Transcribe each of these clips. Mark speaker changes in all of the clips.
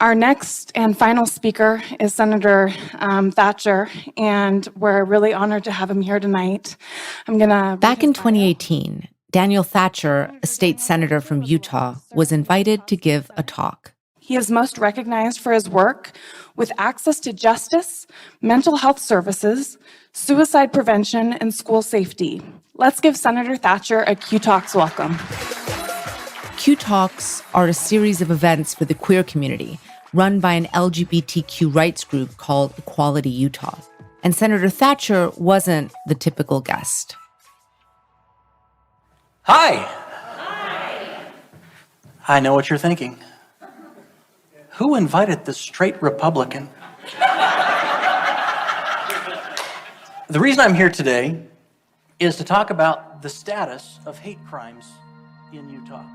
Speaker 1: Our next and final speaker is Senator Thatcher, and we're really honored to have him here tonight.
Speaker 2: Back in 2018, Daniel Thatcher, a state senator from Utah, was invited to give a talk.
Speaker 1: He is most recognized for his work with access to justice, mental health services, suicide prevention, and school safety. Let's give Senator Thatcher a Q Talks welcome.
Speaker 2: Q Talks are a series of events for the queer community run by an LGBTQ rights group called Equality Utah. And Senator Thatcher wasn't the typical guest.
Speaker 3: Hi. I know what you're thinking. Who invited the straight Republican? The reason I'm here today is to talk about the status of hate crimes in Utah.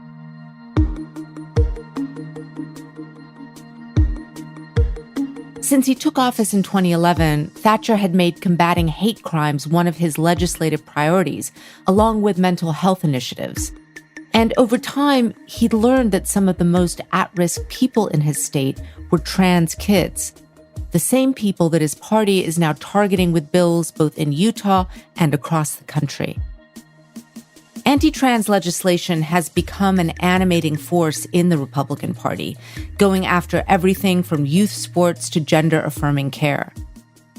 Speaker 2: Since he took office in 2011, Thatcher had made combating hate crimes one of his legislative priorities, along with mental health initiatives. And over time, he'd learned that some of the most at-risk people in his state were trans kids, the same people that his party is now targeting with bills both in Utah and across the country. Anti-trans legislation has become an animating force in the Republican Party, going after everything from youth sports to gender-affirming care.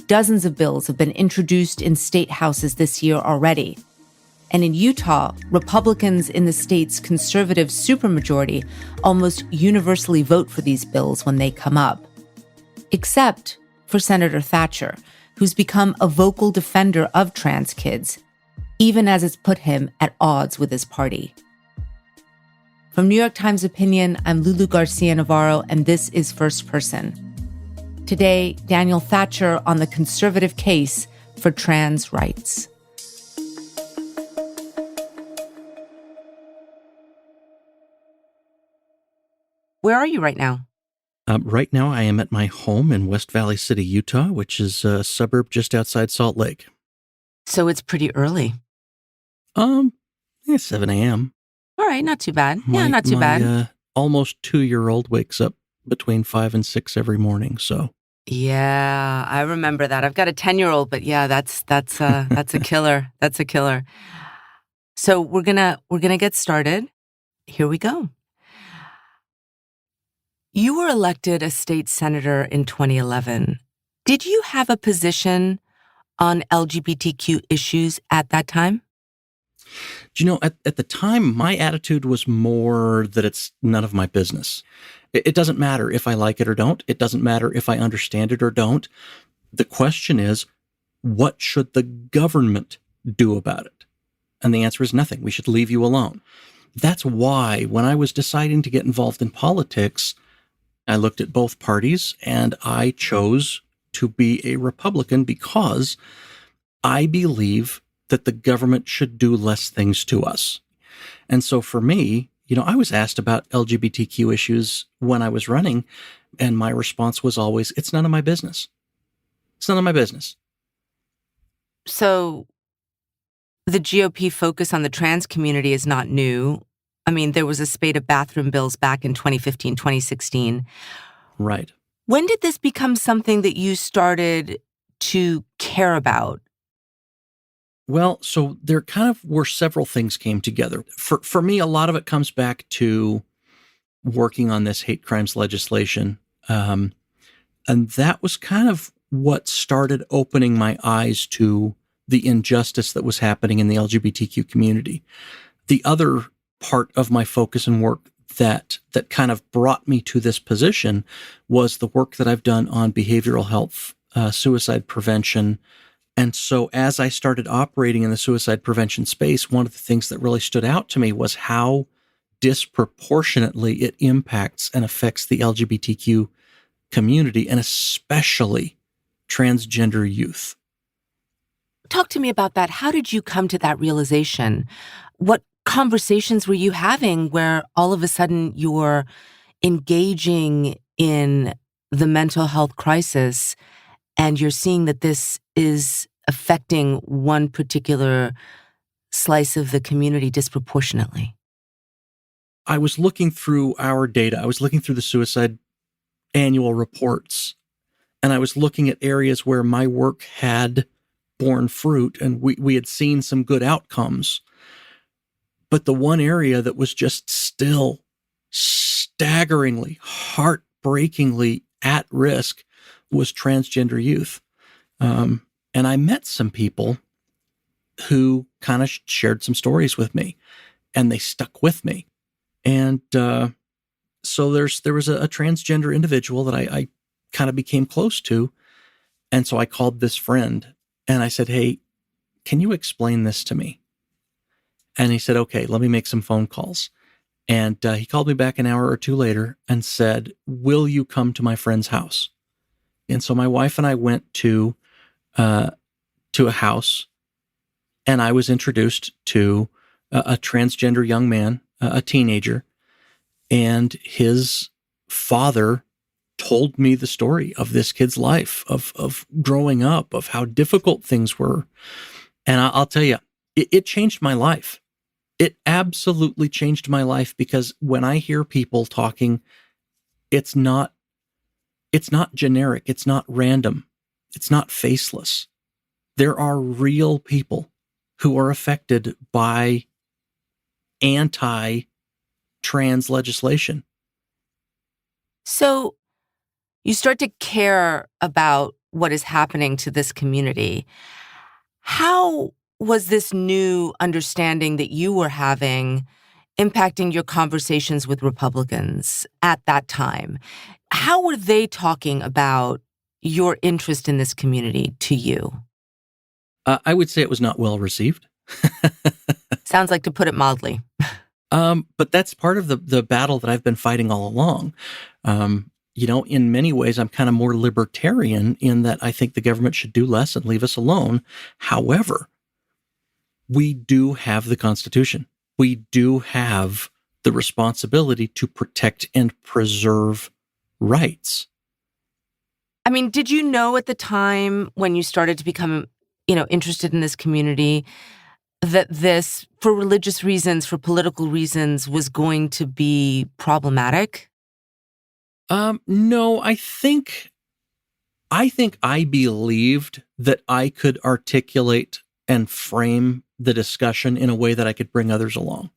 Speaker 2: Dozens of bills have been introduced in state houses this year already. And in Utah, Republicans in the state's conservative supermajority almost universally vote for these bills when they come up. Except for Senator Thatcher, who's become a vocal defender of trans kids, even as it's put him at odds with his party. From New York Times Opinion, I'm Lulu Garcia-Navarro, and this is First Person. Today, Daniel Thatcher on the conservative case for trans rights. Where are you right now?
Speaker 4: Right now, I am at my home in West Valley City, Utah, which is a suburb just outside Salt Lake.
Speaker 2: So it's pretty early.
Speaker 4: 7 a.m.
Speaker 2: All right, not too bad. Not too bad.
Speaker 4: My almost 2-year-old wakes up between 5 and 6 every morning, so.
Speaker 2: Yeah, I remember that. I've got a 10-year-old, but yeah, that's a killer. That's a killer. So we're gonna get started. Here we go. You were elected a state senator in 2011. Did you have a position on LGBTQ issues at that time?
Speaker 4: Do you know, at the time, my attitude was more that it's none of my business. It doesn't matter if I like it or don't. It doesn't matter if I understand it or don't. The question is, what should the government do about it? And the answer is nothing. We should leave you alone. That's why when I was deciding to get involved in politics, I looked at both parties and I chose to be a Republican because I believe that the government should do less things to us. And so for me, I was asked about LGBTQ issues when I was running, and my response was always, it's none of my business. It's none of my business.
Speaker 2: So the GOP focus on the trans community is not new. I mean, there was a spate of bathroom bills back in 2015, 2016.
Speaker 4: Right.
Speaker 2: When did this become something that you started to care about?
Speaker 4: Well, so there kind of were several things came together. For me, a lot of it comes back to working on this hate crimes legislation. And that was kind of what started opening my eyes to the injustice that was happening in the LGBTQ community. The other part of my focus and work that kind of brought me to this position was the work that I've done on behavioral health, suicide prevention. And so as I started operating in the suicide prevention space, one of the things that really stood out to me was how disproportionately it impacts and affects the LGBTQ community, and especially transgender youth.
Speaker 2: Talk to me about that. How did you come to that realization? What conversations were you having where all of a sudden you're engaging in the mental health crisis and you're seeing that this is affecting one particular slice of the community disproportionately?
Speaker 4: I was looking through our data. I was looking through the suicide annual reports, and I was looking at areas where my work had borne fruit and we had seen some good outcomes. But the one area that was just still staggeringly, heartbreakingly at risk was transgender youth. And I met some people who kind of shared some stories with me, and they stuck with me. And so there was a transgender individual that I kind of became close to. And so I called this friend and I said, hey, can you explain this to me? And he said, okay, let me make some phone calls. And he called me back an hour or two later and said, will you come to my friend's house? And so my wife and I went to a house, and I was introduced to a transgender young man, a teenager, and his father told me the story of this kid's life, of growing up, of how difficult things were. And I'll tell you, it changed my life. It absolutely changed my life, because when I hear people talking, it's not generic, it's not random, it's not faceless. There are real people who are affected by anti-trans legislation.
Speaker 2: So you start to care about what is happening to this community. How was this new understanding that you were having impacting your conversations with Republicans at that time? How were they talking about your interest in this community to you?
Speaker 4: I would say it was not well received.
Speaker 2: Sounds like, to put it mildly.
Speaker 4: But that's part of the battle that I've been fighting all along. In many ways, I'm kind of more libertarian in that I think the government should do less and leave us alone. However, we do have the Constitution. We do have the responsibility to protect and preserve rights.
Speaker 2: I mean, did you know at the time when you started to become, interested in this community, that this, for religious reasons, for political reasons, was going to be problematic?
Speaker 4: No, I think I believed that I could articulate and frame the discussion in a way that I could bring others along.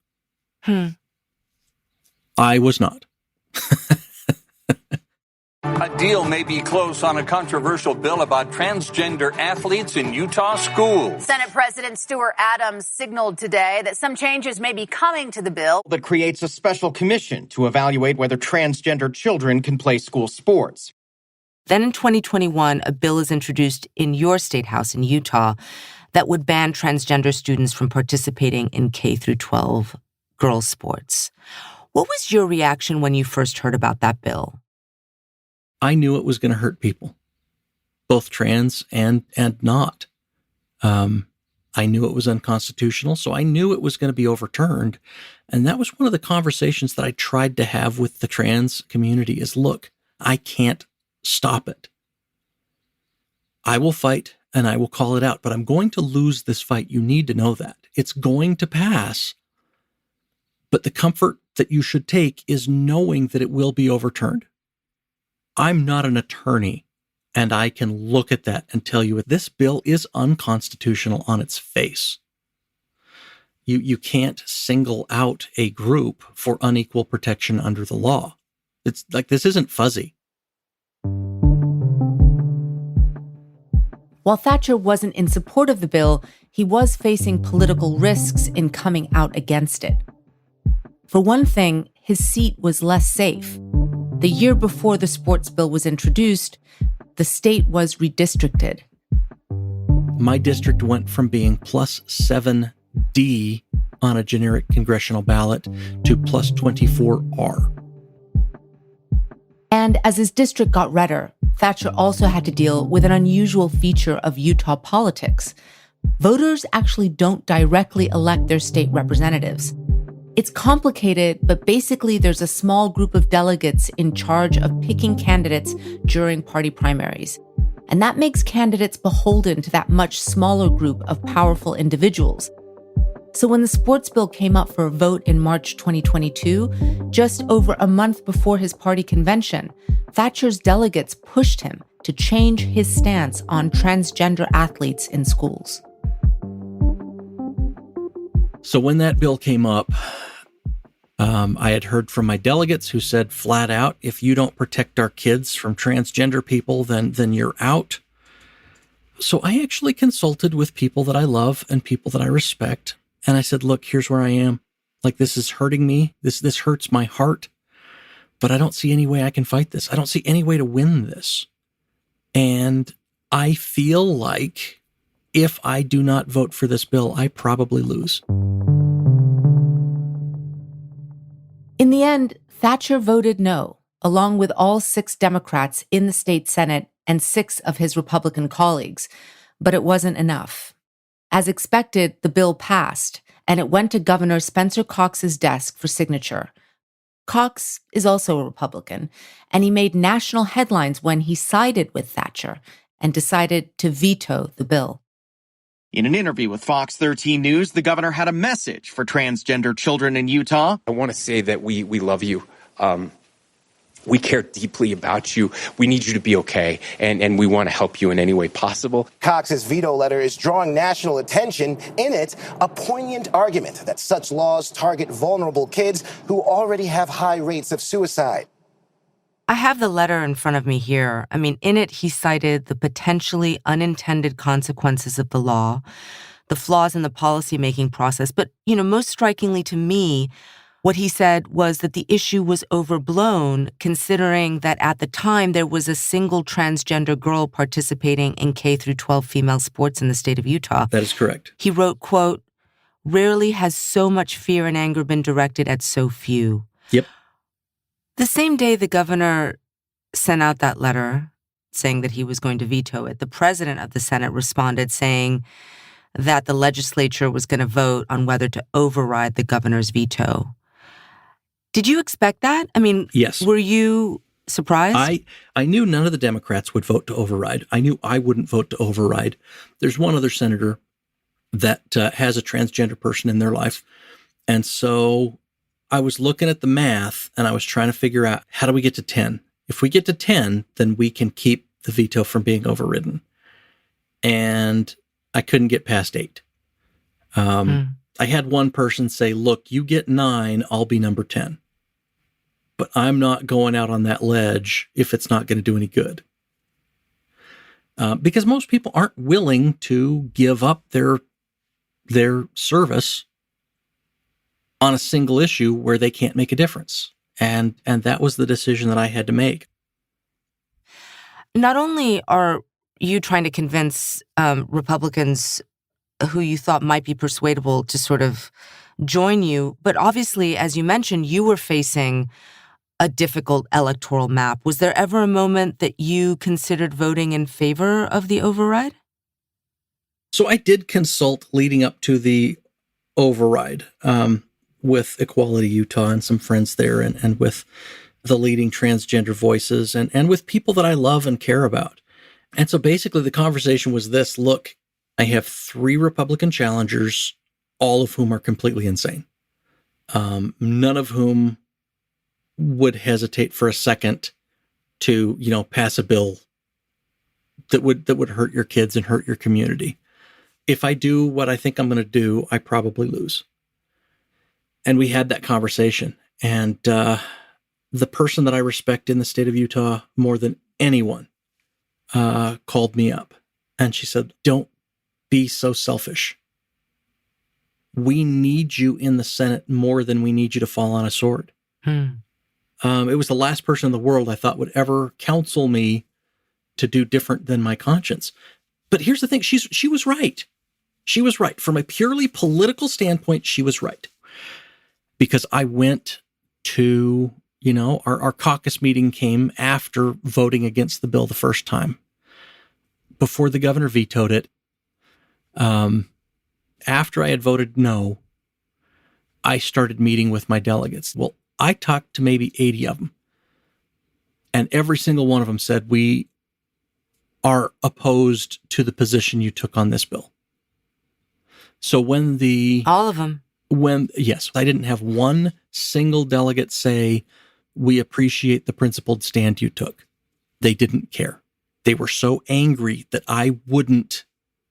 Speaker 4: I was not.
Speaker 5: A deal may be close on a controversial bill about transgender athletes in Utah schools.
Speaker 6: Senate President Stuart Adams signaled today that some changes may be coming to the bill
Speaker 7: that creates a special commission to evaluate whether transgender children can play school sports.
Speaker 2: Then in 2021, a bill is introduced in your state house in Utah that would ban transgender students from participating in K through 12 girls' sports. What was your reaction when you first heard about that bill?
Speaker 4: I knew it was going to hurt people, both trans and not. I knew it was unconstitutional, so I knew it was going to be overturned. And that was one of the conversations that I tried to have with the trans community is, look, I can't stop it. I will fight and I will call it out, but I'm going to lose this fight. You need to know that. It's going to pass. But the comfort that you should take is knowing that it will be overturned. I'm not an attorney, and I can look at that and tell you this bill is unconstitutional on its face. You can't single out a group for unequal protection under the law. It's like, this isn't fuzzy.
Speaker 2: While Thatcher wasn't in support of the bill, he was facing political risks in coming out against it. For one thing, his seat was less safe. The year before the sports bill was introduced, the state was redistricted.
Speaker 4: My district went from being plus 7D on a generic congressional ballot to plus 24R.
Speaker 2: And as his district got redder, Thatcher also had to deal with an unusual feature of Utah politics. Voters actually don't directly elect their state representatives. It's complicated, but basically there's a small group of delegates in charge of picking candidates during party primaries. And that makes candidates beholden to that much smaller group of powerful individuals. So when the sports bill came up for a vote in March 2022, just over a month before his party convention, Thatcher's delegates pushed him to change his stance on transgender athletes in schools.
Speaker 4: So when that bill came up, I had heard from my delegates who said flat out, if you don't protect our kids from transgender people, then you're out. So I actually consulted with people that I love and people that I respect. And I said, look, here's where I am. Like, this is hurting me. This hurts my heart. But I don't see any way I can fight this. I don't see any way to win this. And I feel like if I do not vote for this bill, I probably lose.
Speaker 2: In the end, Thatcher voted no, along with all 6 Democrats in the state Senate and 6 of his Republican colleagues. But it wasn't enough. As expected, the bill passed, and it went to Governor Spencer Cox's desk for signature. Cox is also a Republican, and he made national headlines when he sided with Thatcher and decided to veto the bill.
Speaker 7: In an interview with Fox 13 News, the governor had a message for transgender children in Utah.
Speaker 8: I want to say that we love you. We care deeply about you. We need you to be okay, and we want to help you in any way possible.
Speaker 9: Cox's veto letter is drawing national attention. In it, a poignant argument that such laws target vulnerable kids who already have high rates of suicide.
Speaker 2: I have the letter in front of me here. I mean, in it, he cited the potentially unintended consequences of the law, the flaws in the policymaking process. But, most strikingly to me, what he said was that the issue was overblown, considering that at the time there was a single transgender girl participating in K through 12 female sports in the state of Utah.
Speaker 4: That is correct.
Speaker 2: He wrote, quote, "Rarely has so much fear and anger been directed at so few."
Speaker 4: Yep.
Speaker 2: The same day the governor sent out that letter saying that he was going to veto it, the president of the Senate responded saying that the legislature was going to vote on whether to override the governor's veto. Did you expect that? I mean,
Speaker 4: yes.
Speaker 2: Were you surprised?
Speaker 4: I knew none of the Democrats would vote to override. I knew I wouldn't vote to override. There's one other senator that has a transgender person in their life. And so I was looking at the math and I was trying to figure out, how do we get to 10? If we get to 10, then we can keep the veto from being overridden. And I couldn't get past 8. I had one person say, look, you get 9, I'll be number 10. But I'm not going out on that ledge if it's not going to do any good. Because most people aren't willing to give up their service on a single issue where they can't make a difference. And that was the decision that I had to make.
Speaker 2: Not only are you trying to convince Republicans who you thought might be persuadable to sort of join you, but obviously, as you mentioned, you were facing a difficult electoral map. Was there ever a moment that you considered voting in favor of the override?
Speaker 4: So I did consult leading up to the override with Equality Utah and some friends there, and with the leading transgender voices and with people that I love and care about. And so basically the conversation was this: look, I have 3 Republican challengers, all of whom are completely insane. None of whom would hesitate for a second to, pass a bill that would hurt your kids and hurt your community. If I do what I think I'm going to do, I probably lose. And we had that conversation. And the person that I respect in the state of Utah more than anyone called me up. And she said, don't be so selfish. We need you in the Senate more than we need you to fall on a sword. It was the last person in the world I thought would ever counsel me to do different than my conscience. But here's the thing. She was right. She was right. From a purely political standpoint, she was right. Because I went to, our caucus meeting came after voting against the bill the first time, before the governor vetoed it. After I had voted no, I started meeting with my delegates. Well, I talked to maybe 80 of them. And every single one of them said, we are opposed to the position you took on this bill. So
Speaker 2: All of them.
Speaker 4: Yes, I didn't have one single delegate say, we appreciate the principled stand you took. They didn't care. They were so angry that I wouldn't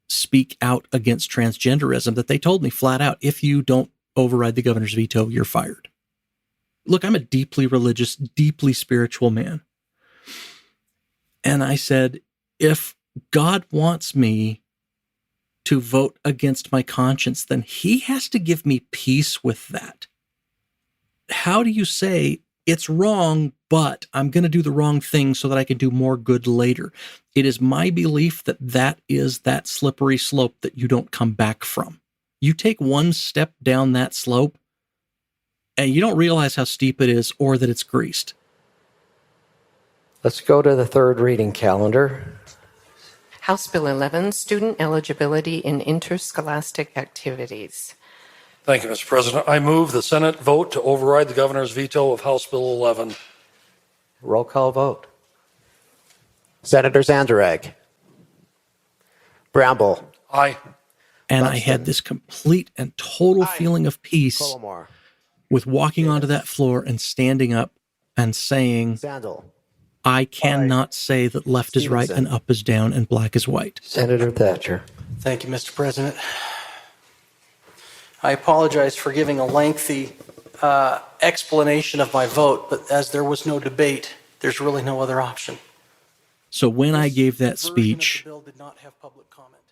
Speaker 4: speak out against transgenderism that they told me flat out, if you don't override the governor's veto, you're fired. Look, I'm a deeply religious, deeply spiritual man. And I said, if God wants me to vote against my conscience, then he has to give me peace with that. How do you say it's wrong, but I'm going to do the wrong thing so that I can do more good later? It is my belief that that is that slippery slope that you don't come back from. You take one step down that slope and you don't realize how steep it is or that it's greased.
Speaker 10: Let's go to the third reading calendar.
Speaker 11: House Bill 11, Student Eligibility in Interscholastic Activities.
Speaker 12: Thank you, Mr. President. I move the Senate vote to override the governor's veto of House Bill 11.
Speaker 10: Roll call vote. Senator Zandereg. Bramble.
Speaker 12: Aye.
Speaker 4: And I had this complete and total feeling of peace
Speaker 10: Colomar.
Speaker 4: with walking onto that floor and standing up and saying,
Speaker 10: Sandel.
Speaker 4: I cannot say that left is right and up is down and black is white.
Speaker 10: Senator Thatcher.
Speaker 3: Thank you, Mr. President. I apologize for giving a lengthy explanation of my vote, but as there was no debate, there's really no other option.
Speaker 4: So when I gave that speech,
Speaker 3: The bill did not have public comment.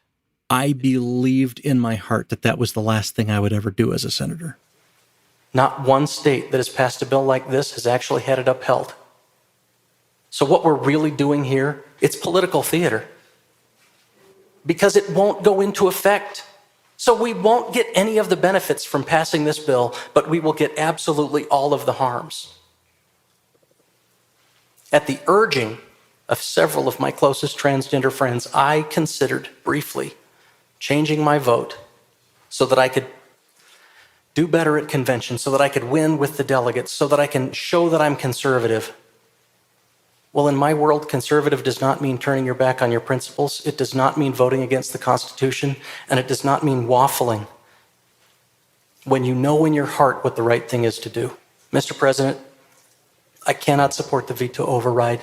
Speaker 4: I believed in my heart that that was the last thing I would ever do as a senator.
Speaker 3: Not one state that has passed a bill like this has actually had it upheld. So what we're really doing here, it's political theater. Because it won't go into effect. So we won't get any of the benefits from passing this bill, but we will get absolutely all of the harms. At the urging of several of my closest transgender friends, I considered briefly changing my vote so that I could do better at convention, so that I could win with the delegates, so that I can show that I'm conservative. Well, in my world, conservative does not mean turning your back on your principles. It does not mean voting against the Constitution, and it does not mean waffling when you know in your heart what the right thing is to do. Mr. President, I cannot support the veto override.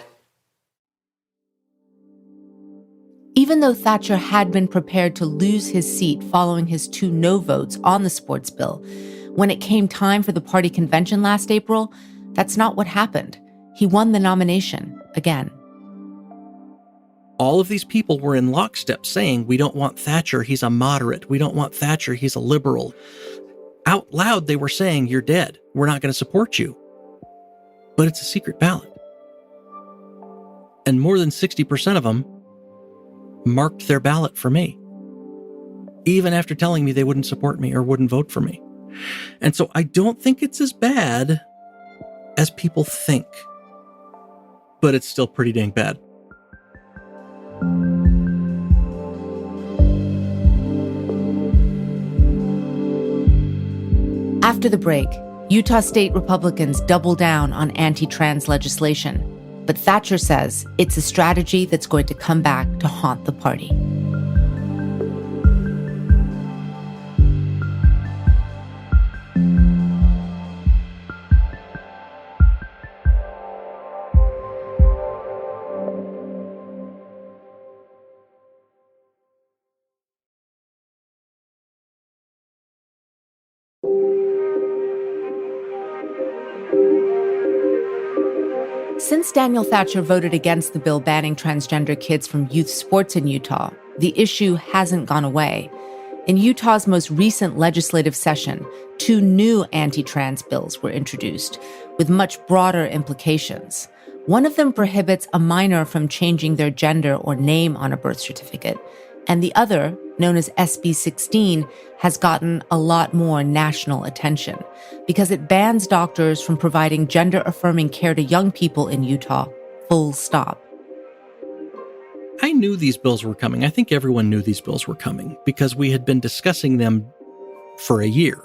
Speaker 2: Even though Thatcher had been prepared to lose his seat following his 2 no votes on the sports bill, when it came time for the party convention last April, that's not what happened. He won the nomination again.
Speaker 4: All of these people were in lockstep saying, we don't want Thatcher, he's a moderate. We don't want Thatcher, he's a liberal. Out loud, they were saying, you're dead. We're not going to support you. But it's a secret ballot. And more than 60% of them marked their ballot for me, even after telling me they wouldn't support me or wouldn't vote for me. And so I don't think it's as bad as people think, but it's still pretty dang bad.
Speaker 2: After the break, Utah state Republicans double down on anti-trans legislation. But Thatcher says it's a strategy that's going to come back to haunt the party. Since Daniel Thatcher voted against the bill banning transgender kids from youth sports in Utah, the issue hasn't gone away. In Utah's most recent legislative session, 2 new anti-trans bills were introduced, with much broader implications. One of them prohibits a minor from changing their gender or name on a birth certificate, and the other, known as SB 16, has gotten a lot more national attention because it bans doctors from providing gender-affirming care to young people in Utah, full stop.
Speaker 4: I knew these bills were coming. I think everyone knew these bills were coming because we had been discussing them for a year.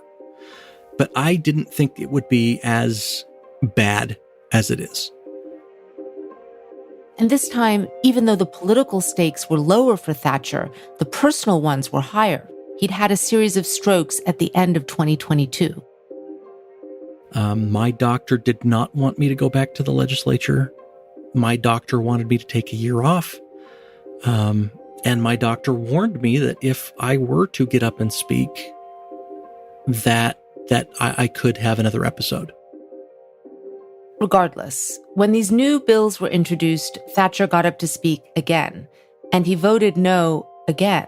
Speaker 4: But I didn't think it would be as bad as it is.
Speaker 2: And this time, even though the political stakes were lower for Thatcher, the personal ones were higher. He'd had a series of strokes at the end of 2022.
Speaker 4: My doctor did not want me to go back to the legislature. My doctor wanted me to take a year off. And my doctor warned me that if I were to get up and speak, that I could have another episode.
Speaker 2: Regardless, when these new bills were introduced, Thatcher got up to speak again, and he voted no again.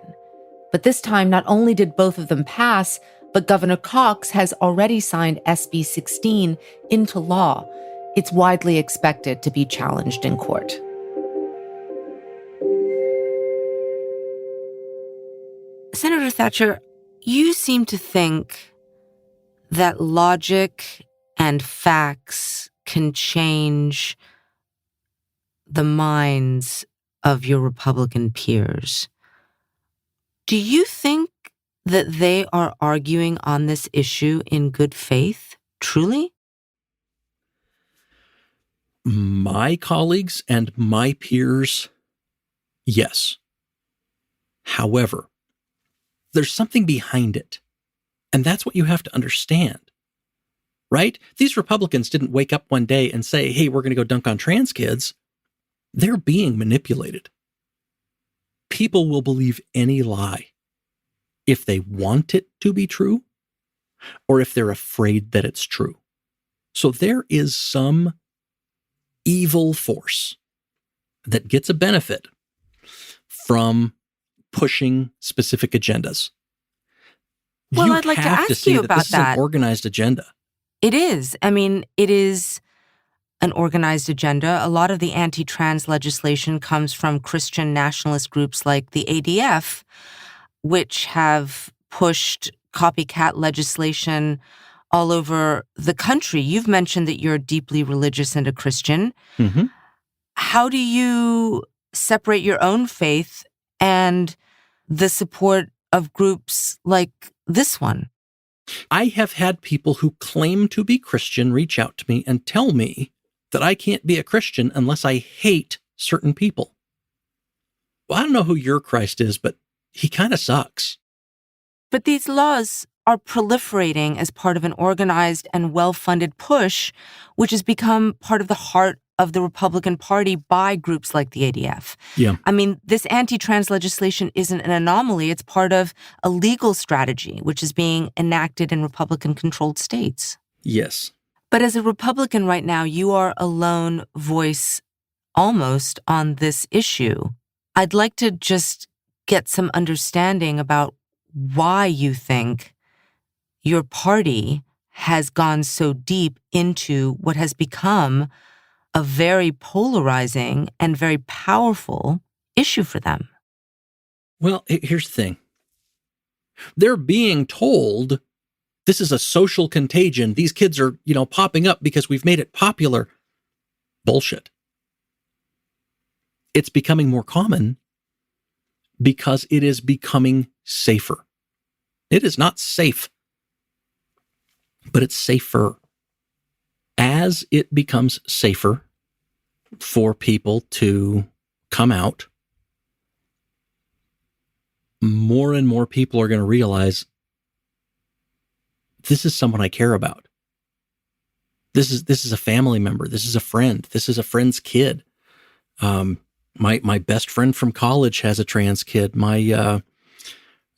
Speaker 2: But this time, not only did both of them pass, but Governor Cox has already signed SB 16 into law. It's widely expected to be challenged in court. Senator Thatcher, you seem to think that logic and facts can change the minds of your Republican peers. Do you think that they are arguing on this issue in good faith, truly?
Speaker 4: My colleagues and my peers, yes. However, there's something behind it. And that's what you have to understand, right? These Republicans didn't wake up one day and say, hey, we're going to go dunk on trans kids. They're being manipulated. People will believe any lie if they want it to be true or if they're afraid that it's true. So there is some evil force that gets a benefit from pushing specific agendas.
Speaker 2: Well, I'd like to ask you about
Speaker 4: that. This is an organized agenda.
Speaker 2: It is. I mean, it is an organized agenda. A lot of the anti-trans legislation comes from Christian nationalist groups like the ADF, which have pushed copycat legislation all over the country. You've mentioned that you're deeply religious and a Christian.
Speaker 4: Mm-hmm.
Speaker 2: How do you separate your own faith and the support of groups like this one?
Speaker 4: I have had people who claim to be Christian reach out to me and tell me that I can't be a Christian unless I hate certain people. Well, I don't know who your Christ is, but he kind of sucks.
Speaker 2: But these laws are proliferating as part of an organized and well-funded push, which has become part of the heart of the Republican Party by groups like the ADF.
Speaker 4: Yeah.
Speaker 2: I mean, this anti-trans legislation isn't an anomaly. It's part of a legal strategy, which is being enacted in Republican-controlled states.
Speaker 4: Yes.
Speaker 2: But as a Republican right now, you are a lone voice almost on this issue. I'd like to just get some understanding about why you think your party has gone so deep into what has become a very polarizing and very powerful issue for them.
Speaker 4: Well, here's the thing. They're being told this is a social contagion. These kids are, popping up because we've made it popular. Bullshit. It's becoming more common because it is becoming safer. It is not safe, but it's safer. As it becomes safer for people to come out, more and more people are going to realize this is someone I care about. This is a family member. This is a friend. This is a friend's kid. My best friend from college has a trans kid. One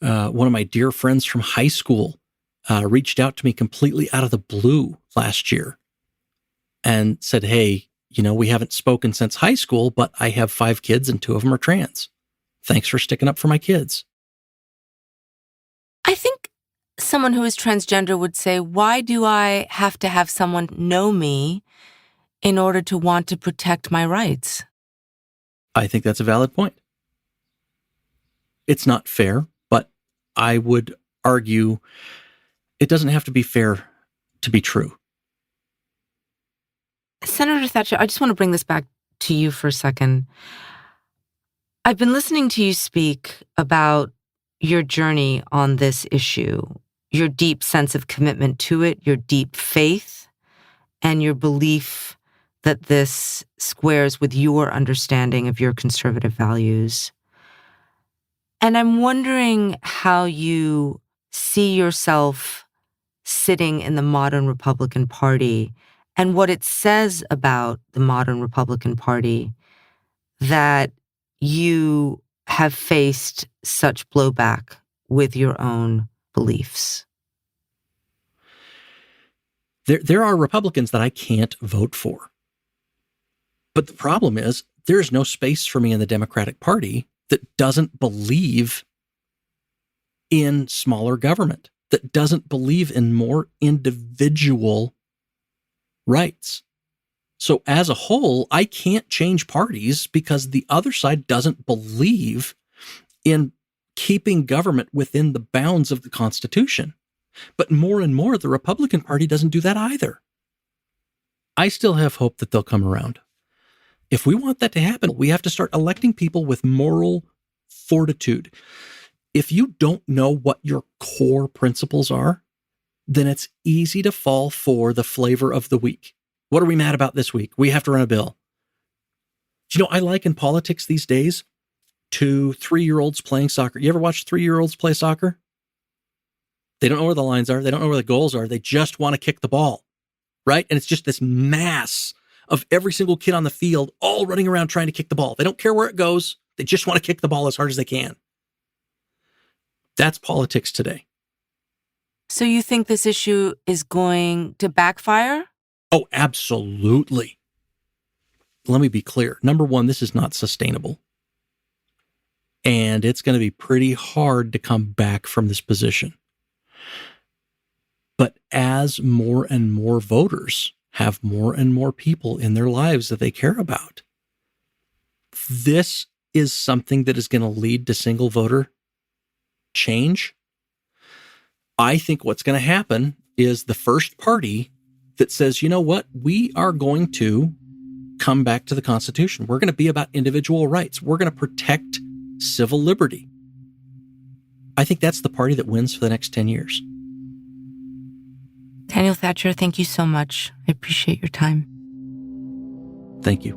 Speaker 4: of my dear friends from high school reached out to me completely out of the blue last year and said, hey, we haven't spoken since high school, but I have 5 kids and 2 of them are trans. Thanks for sticking up for my kids.
Speaker 2: I think someone who is transgender would say, why do I have to have someone know me in order to want to protect my rights?
Speaker 4: I think that's a valid point. It's not fair, but I would argue it doesn't have to be fair to be true.
Speaker 2: Senator Thatcher, I just want to bring this back to you for a second. I've been listening to you speak about your journey on this issue, your deep sense of commitment to it, your deep faith, and your belief that this squares with your understanding of your conservative values. And I'm wondering how you see yourself sitting in the modern Republican Party and what it says about the modern Republican Party that you have faced such blowback with your own beliefs.
Speaker 4: There are Republicans that I can't vote for. But the problem is there's no space for me in the Democratic Party that doesn't believe in smaller government, that doesn't believe in more individual rights. So as a whole, I can't change parties because the other side doesn't believe in keeping government within the bounds of the Constitution. But more and more, the Republican Party doesn't do that either. I still have hope that they'll come around. If we want that to happen, we have to start electing people with moral fortitude. If you don't know what your core principles are, then it's easy to fall for the flavor of the week. What are we mad about this week? We have to run a bill. You know, I like in politics these days 2 3-year-olds playing soccer. You ever watch 3-year-olds play soccer? They don't know where the lines are. They don't know where the goals are. They just want to kick the ball, right? And it's just this mass of every single kid on the field all running around trying to kick the ball. They don't care where it goes. They just want to kick the ball as hard as they can. That's politics today.
Speaker 2: So you think this issue is going to backfire?
Speaker 4: Oh, absolutely. Let me be clear. Number one, this is not sustainable. And it's going to be pretty hard to come back from this position. But as more and more voters have more and more people in their lives that they care about, this is something that is going to lead to single voter change. I think what's going to happen is the first party that says, you know what, we are going to come back to the Constitution. We're going to be about individual rights. We're going to protect civil liberty. I think that's the party that wins for the next 10 years.
Speaker 2: Daniel Thatcher, thank you so much. I appreciate your time.
Speaker 4: Thank you.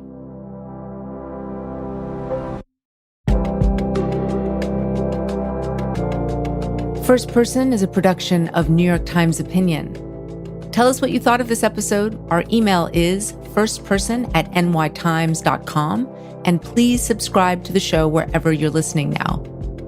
Speaker 2: First Person is a production of New York Times Opinion. Tell us what you thought of this episode. Our email is firstperson@nytimes.com, and please subscribe to the show wherever you're listening now.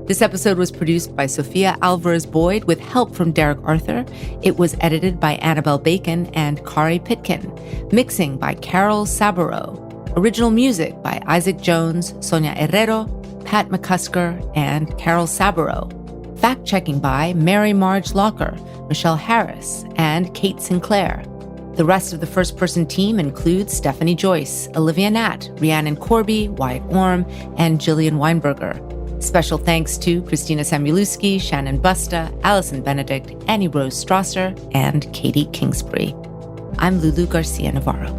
Speaker 2: This episode was produced by Sophia Alvarez-Boyd with help from Derek Arthur. It was edited by Annabelle Bacon and Kari Pitkin. Mixing by Carol Saburo. Original music by Isaac Jones, Sonia Herrero, Pat McCusker, and Carol Saburo. Fact-checking by Mary Marge Locker, Michelle Harris, and Kate Sinclair. The rest of the First Person team includes Stephanie Joyce, Olivia Natt, Rhiannon Corby, Wyatt Orm, and Jillian Weinberger. Special thanks to Christina Samuelewski, Shannon Busta, Allison Benedict, Annie Rose Strasser, and Katie Kingsbury. I'm Lulu Garcia Navarro.